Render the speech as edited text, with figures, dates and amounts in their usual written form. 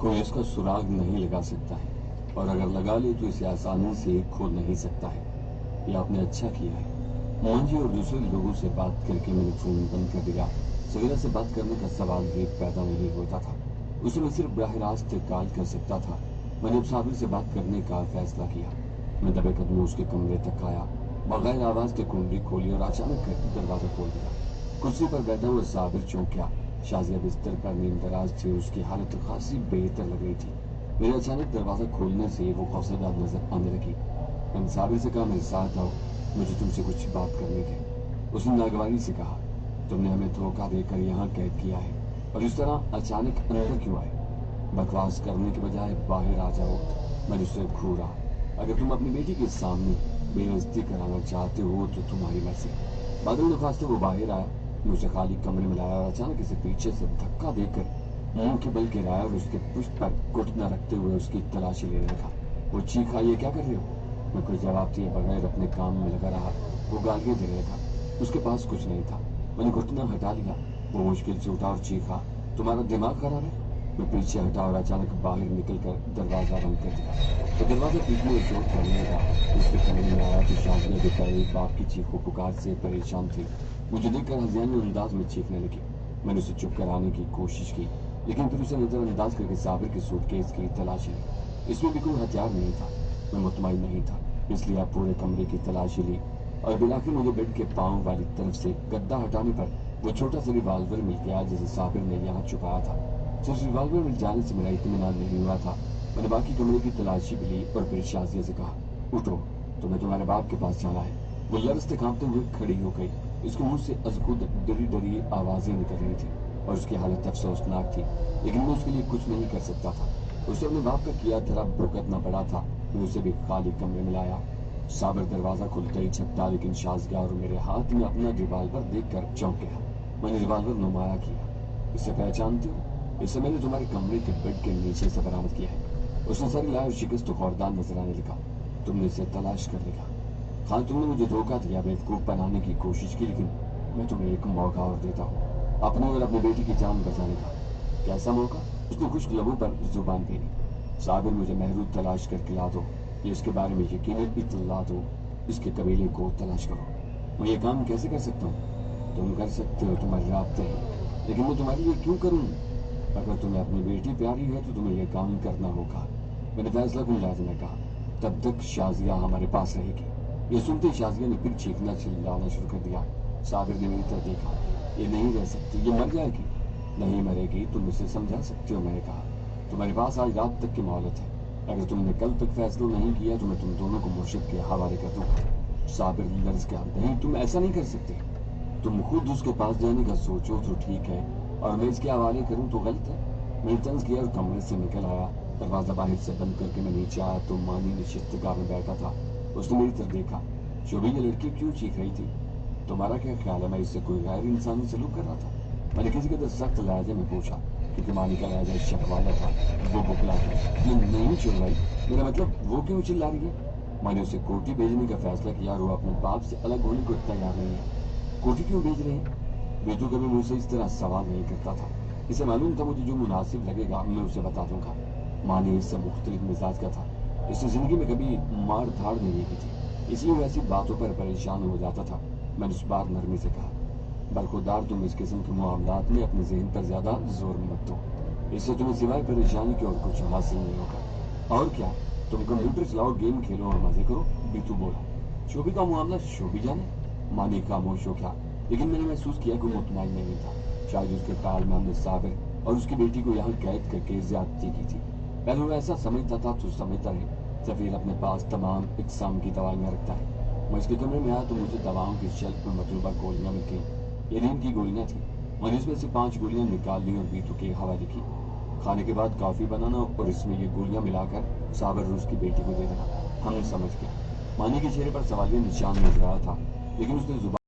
कोई इसका सुराग नहीं लगा सकता है, और अगर लगा ले तो इसे आसानी से खोल नहीं सकता है। ये आपने अच्छा किया है। मांझी और दूसरे लोगों से बात करके मैंने फोन बंद कर दिया। सवेरा से बात करने का सवाल भी पैदा नहीं होता था। उसे मैं सिर्फ बराह रास्त कॉल कर सकता था। मैंने अब साबिर से बात करने का फैसला किया। मैं दबे कदमों उसके कमरे तक आया, बगैर आवाज के कुंडी खोली और अचानक दरवाजा खोल दिया। कुर्सी पर बैठा हुआ साबिर चौंक गया। शाजिया बिस्तर पर नींदराज थी, उसकी हालत खासी बेहतर लग रही थी। मेरे अचानक दरवाजा खोलने से वो खौफजदा नजर आने लगी। मैंने साबिर से कहा, मेरे साथ आओ, मुझे तुमसे कुछ बात करनी थी। उसने नागवानी से कहा, तुमने हमें धोखा देकर यहाँ कैद किया है, और इस तरह अचानक अंदर क्यों आए? बकवास करने के बजाय बाहर आ जाओ। मैंने उससे घूरा। अगर तुम अपनी बेटी के सामने बेइज्जती कराना चाहते हो तो तुम्हारी मर्जी। बादल नखास्ते वो बाहर आया, मुझे खाली कमरे में लाया और अचानक इसे पीछे से धक्का देकर मुंह के बल गिराया और उसके पुष्ट पर घुटना रखते हुए उसकी तलाशी लेने लगा। वो चीखा, ये क्या कर रहे हो? मैं कोई जवाब दिए बगैर अपने काम में लगा रहा। वो गालियां देने लगा। उसके पास कुछ नहीं था। मैंने घुटना हटा लिया। वो मुश्किल से उठा और चीखा, तुम्हारा दिमाग खराब है? मैं पीछे हटा और अचानक बाहर निकलकर दरवाजा बंद कर दिया। तो दरवाजा पीटने और शोर करने लगा। उसके समझ में आया कि शाजिया बेचारी बाप की चीखों पुकार से परेशान थी। मुझे देखकर हज़ियानी अंदाज में चीखने लगी। मैंने उसे चुप कराने की कोशिश की, लेकिन फिर उसे नजरअंदाज करके साबिर के सूटकेस की तलाशी ली। इसमें भी कोई हथियार नहीं था। मैं मुतमईन नहीं था, इसलिए आप पूरे कमरे की तलाशी ली, और बिलाखिर मुझे बेड के पांव वाली तरफ से गद्दा हटाने पर वो छोटा सा रिवाल्वर मिल गया जिसे साबिर ने यहाँ छुपाया था। सिर्फ रिवाल्वर मिल जाने से मेरा इत्मीनान नहीं हुआ था। मैंने बाकी कमरे की तलाशी भी ली और फिर शाजिया से कहा, उठो, तुम्हें तुम्हारे बाप के पास जाना है। वो लरजते कांपते हुए खड़ी हो गई। इसके मुंह से अजखुद डरी डरी आवाजें निकल रही थी और उसकी हालत अफसोसनाक थी, लेकिन मैं उसके लिए कुछ नहीं कर सकता था। उसे अपने बाप का किया धरा भुगतना पड़ा था। मैं उसे भी खाली कमरे में लाया। साबिर दरवाजा खुलते ही छपटा, लेकिन शाजिया और मेरे हाथ में अपना रिवाल्वर देखकर चौंक गया। मैंने रिवाल्वर नुमाया किया। इसे पहचानते हो? इसे मैंने तुम्हारे कमरे के बेड के नीचे से बरामद किया है। उसने सर हिलाया और शिकस्त तो खौरदार नजर आने लगा। तुमने इसे तलाश कर लिया। हाँ, तुमने मुझे धोखा दिया, बेवकूफ बनाने की कोशिश की, लेकिन मैं तुम्हें एक मौका और देता हूँ, अपनी और अपनी बेटी की जान बचाने का। कैसा मौका? उसने खुश्क लबों पर जुबान फेरी। साबिर, मुझे महरूद तलाश करके ला दो, ये इसके बारे में यकीनन इत्तला दो, इसके कबीले को तलाश करो। मैं ये काम कैसे कर सकता हूँ? तुम कर सकते हो, तुम्हारे रास्ते हैं, लेकिन मैं तुम्हारे लिए क्यों करूँ? अगर तुम्हें अपनी बेटी प्यारी है तो तुम्हें यह काम करना होगा। मैंने फैसला कुन लहजे में कहा, तब तक शाजिया हमारे पास रहेगी। ये सुनते शाजिया ने फिर चीखना चिल्लाना शुरू कर दिया। साबिर ने मेरी तरफ देखा। ये नहीं रह सकती, ये मर जाएगी। नहीं मरेगी, तुम इसे समझा सकते हो। मैंने कहा, तुम्हारे पास आज रात तक की मोहलत है। अगर तुमने कल तक फैसला नहीं किया तो मैं तुम दोनों को मुर्शिद के हवाले कर दूंगा। साबिर लर्ज गया। नहीं, तुम ऐसा नहीं कर सकते। तुम खुद उसके पास जाने का सोचो तो ठीक है, और मैं इसके हवाले करूं तो गलत है। मैंने तंज किया और कमरे से निकल आया। दरवाजा बाहर से बंद करके मैं नीचे आया तो मानी निशिस्तगाह में बैठा था। उसने मेरी तरफ देखा। शोभी, ये लड़की क्यों चीख रही थी? तुम्हारा क्या ख्याल है, मैं इससे कोई गैर इंसानी सलूक कर रहा था? मैंने किसी के सख्त लहजे में पूछा, क्योंकि मानी का लहजा शक वाला था। वो बुकला गई। नहीं चिल्लाई, मेरा मतलब वो क्यों चिल्ला रही है? मैंने उसे कोठी भेजने का फैसला किया और वो अपने बाप से अलग होने को तैयार नहीं है। कोठी क्यों भेज रहे हैं? बेटू कभी मुझसे इस तरह सवाल नहीं करता था। इसे मालूम था मुझे जो मुनासिब लगेगा मैं उसे बता दूंगा। मानी इससे मुख्तलिफ मिजाज का था। इससे जिंदगी में कभी मार धाड़ नहीं देखी थी, इसलिए वो ऐसी बातों पर परेशान हो जाता था। मैंने उस बार नरमी से कहा, बरखुरदार, तुम इस किस्म के मामलात में अपने जहन पर ज्यादा जोर मत दो। इससे तुम्हें सिवाय परेशानी के और कुछ हासिल नहीं होगा। और क्या, तुम कंप्यूटर चलाओ, गेम खेलो और मजे करो। बीतू बोला। शोभी का मामला शोभी जाने। मानी खामोश हो गया, लेकिन मैंने महसूस किया कि मुतमईन नहीं था। शायद उसके ख्याल में हमने साबिर और उसकी बेटी को यहाँ कैद करके ज्यादती की थी। पहले वो ऐसा समझता था तो समझता है। सफीर अपने पास तमाम इकसाम की दवाइयाँ रखता है। मैं इसके कमरे में आया तो मुझे दवाओं की शेल्फ में मतलूबा गोलियां मिल गई। ये नींद की गोलियां थी। मैंने इसमें से 5 गोलियां निकाल ली और बीतू के हवाले की। खाने के बाद कॉफी बनाना और इसमें ये गोलियां मिलाकर साबिर और उसकी बेटी को दे देना। हम समझ गया। मानी के चेहरे पर सवालिया निशान नजर रहा था, लेकिन उसने जुबान